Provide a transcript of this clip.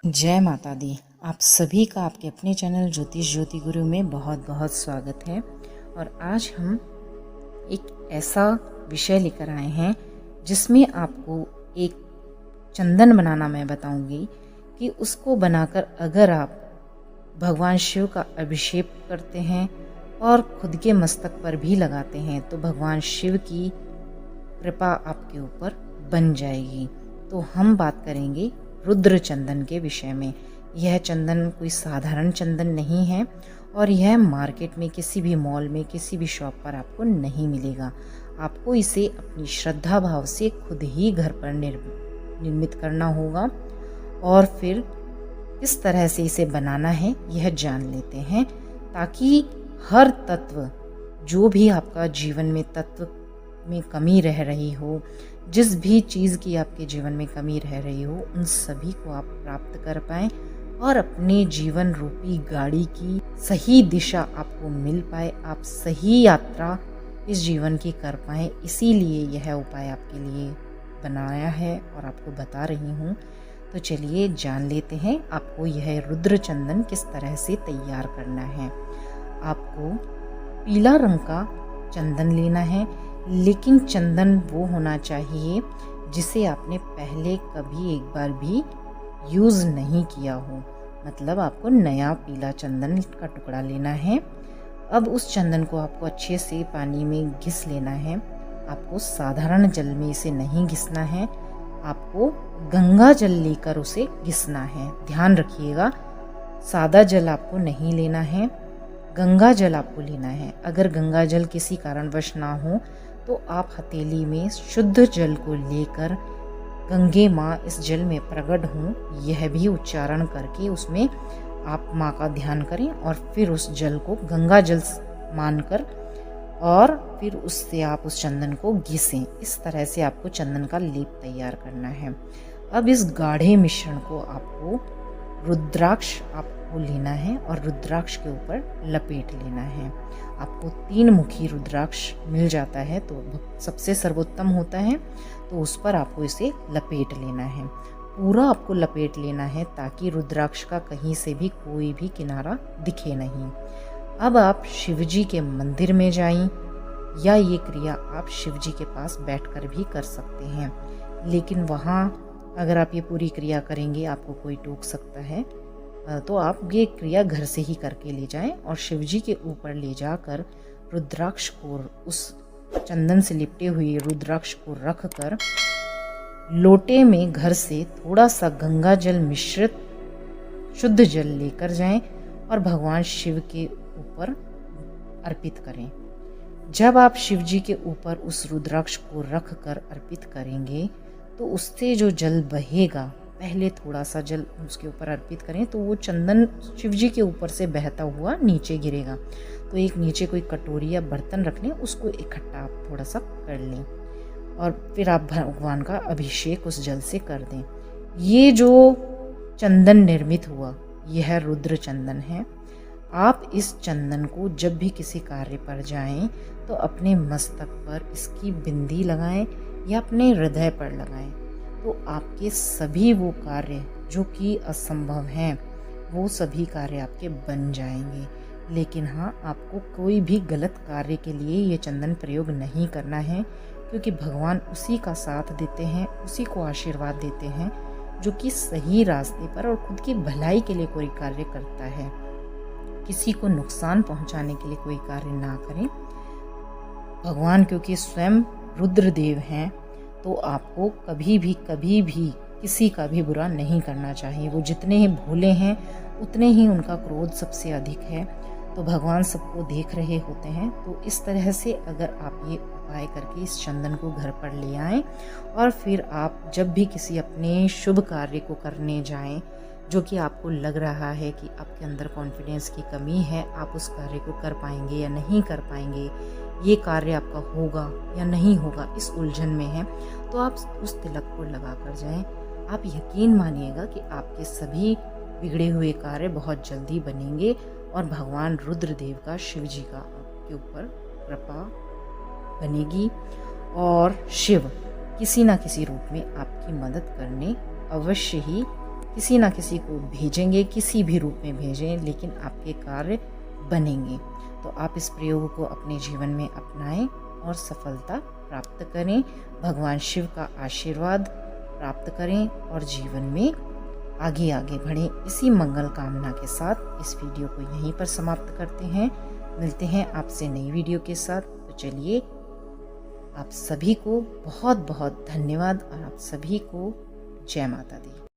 जय माता दी। आप सभी का आपके अपने चैनल ज्योतिष ज्योति गुरु में बहुत बहुत स्वागत है। और आज हम एक ऐसा विषय लेकर आए हैं जिसमें आपको एक चंदन बनाना मैं बताऊंगी कि उसको बनाकर अगर आप भगवान शिव का अभिषेक करते हैं और खुद के मस्तक पर भी लगाते हैं तो भगवान शिव की कृपा आपके ऊपर बन जाएगी। तो हम बात करेंगे रुद्र चंदन के विषय में। यह चंदन कोई साधारण चंदन नहीं है और यह मार्केट में किसी भी मॉल में किसी भी शॉप पर आपको नहीं मिलेगा। आपको इसे अपनी श्रद्धा भाव से खुद ही घर पर निर्मित करना होगा। और फिर किस तरह से इसे बनाना है यह जान लेते हैं, ताकि हर तत्व जो भी आपका जीवन में तत्व में कमी रह रही हो, जिस भी चीज़ की आपके जीवन में कमी रह रही हो, उन सभी को आप प्राप्त कर पाएँ और अपने जीवन रूपी गाड़ी की सही दिशा आपको मिल पाए, आप सही यात्रा इस जीवन की कर पाएँ। इसीलिए यह उपाय आपके लिए बनाया है और आपको बता रही हूँ। तो चलिए जान लेते हैं आपको यह रुद्र चंदन किस तरह से तैयार करना है। आपको पीला रंग का चंदन लेना है, लेकिन चंदन वो होना चाहिए जिसे आपने पहले कभी एक बार भी यूज़ नहीं किया हो। मतलब आपको नया पीला चंदन का टुकड़ा लेना है। अब उस चंदन को आपको अच्छे से पानी में घिस लेना है। आपको साधारण जल में इसे नहीं घिसना है, आपको गंगा जल लेकर उसे घिसना है। ध्यान रखिएगा, सादा जल आपको नहीं लेना है, गंगा जल आपको लेना है। अगर गंगा जल किसी कारणवश ना हो तो आप हथेली में शुद्ध जल को लेकर गंगे माँ इस जल में प्रकट हों, यह भी उच्चारण करके उसमें आप माँ का ध्यान करें और फिर उस जल को गंगा जल मानकर और फिर उससे आप उस चंदन को घिसें। इस तरह से आपको चंदन का लेप तैयार करना है। अब इस गाढ़े मिश्रण को आपको रुद्राक्ष आपको लेना है और रुद्राक्ष के ऊपर लपेट लेना है। आपको 3 मुखी रुद्राक्ष मिल जाता है तो सबसे सर्वोत्तम होता है, तो उस पर आपको इसे लपेट लेना है। पूरा आपको लपेट लेना है ताकि रुद्राक्ष का कहीं से भी कोई भी किनारा दिखे नहीं। अब आप शिवजी के मंदिर में जाएं, या ये क्रिया आप शिवजी के पास बैठकर भी कर सकते हैं, लेकिन वहाँ अगर आप ये पूरी क्रिया करेंगे आपको कोई टोक सकता है, तो आप ये क्रिया घर से ही करके ले जाएं और शिवजी के ऊपर ले जाकर रुद्राक्ष को, उस चंदन से लिपटे हुए रुद्राक्ष को रख कर लोटे में घर से थोड़ा सा गंगा जल मिश्रित शुद्ध जल लेकर जाएं और भगवान शिव के ऊपर अर्पित करें। जब आप शिवजी के ऊपर उस रुद्राक्ष को रख कर अर्पित करेंगे तो उससे जो जल बहेगा, पहले थोड़ा सा जल उसके ऊपर अर्पित करें तो वो चंदन शिवजी के ऊपर से बहता हुआ नीचे गिरेगा। तो एक नीचे कोई कटोरी या बर्तन रख लें, उसको इकट्ठा आप थोड़ा सा कर लें और फिर आप भगवान का अभिषेक उस जल से कर दें। ये जो चंदन निर्मित हुआ यह रुद्र चंदन है। आप इस चंदन को जब भी किसी कार्य पर जाएं तो अपने मस्तक पर इसकी बिंदी लगाएं या अपने हृदय पर लगाएं, तो आपके सभी वो कार्य जो कि असंभव हैं वो सभी कार्य आपके बन जाएंगे। लेकिन हाँ, आपको कोई भी गलत कार्य के लिए ये चंदन प्रयोग नहीं करना है, क्योंकि भगवान उसी का साथ देते हैं, उसी को आशीर्वाद देते हैं जो कि सही रास्ते पर और खुद की भलाई के लिए कोई कार्य करता है। किसी को नुकसान पहुंचाने के लिए कोई कार्य ना करें। भगवान क्योंकि स्वयं रुद्रदेव हैं, तो आपको कभी भी किसी का भी बुरा नहीं करना चाहिए। वो जितने ही भोले हैं उतने ही उनका क्रोध सबसे अधिक है, तो भगवान सबको देख रहे होते हैं। तो इस तरह से अगर आप ये उपाय करके इस चंदन को घर पर ले आएं और फिर आप जब भी किसी अपने शुभ कार्य को करने जाएं, जो कि आपको लग रहा है कि आपके अंदर कॉन्फिडेंस की कमी है, आप उस कार्य को कर पाएंगे या नहीं कर पाएंगे, ये कार्य आपका होगा या नहीं होगा, इस उलझन में है, तो आप उस तिलक को लगा कर जाएं। आप यकीन मानिएगा कि आपके सभी बिगड़े हुए कार्य बहुत जल्दी बनेंगे और भगवान रुद्रदेव का, शिव जी का आपके ऊपर कृपा बनेगी और शिव किसी न किसी रूप में आपकी मदद करने अवश्य ही किसी ना किसी को भेजेंगे, किसी भी रूप में भेजें, लेकिन आपके कार्य बनेंगे। तो आप इस प्रयोग को अपने जीवन में अपनाएं और सफलता प्राप्त करें। भगवान शिव का आशीर्वाद प्राप्त करें और जीवन में आगे आगे बढ़ें। इसी मंगल कामना के साथ इस वीडियो को यहीं पर समाप्त करते हैं। मिलते हैं आपसे नई वीडियो के साथ। तो चलिए, आप सभी को बहुत बहुत धन्यवाद और आप सभी को जय माता दी।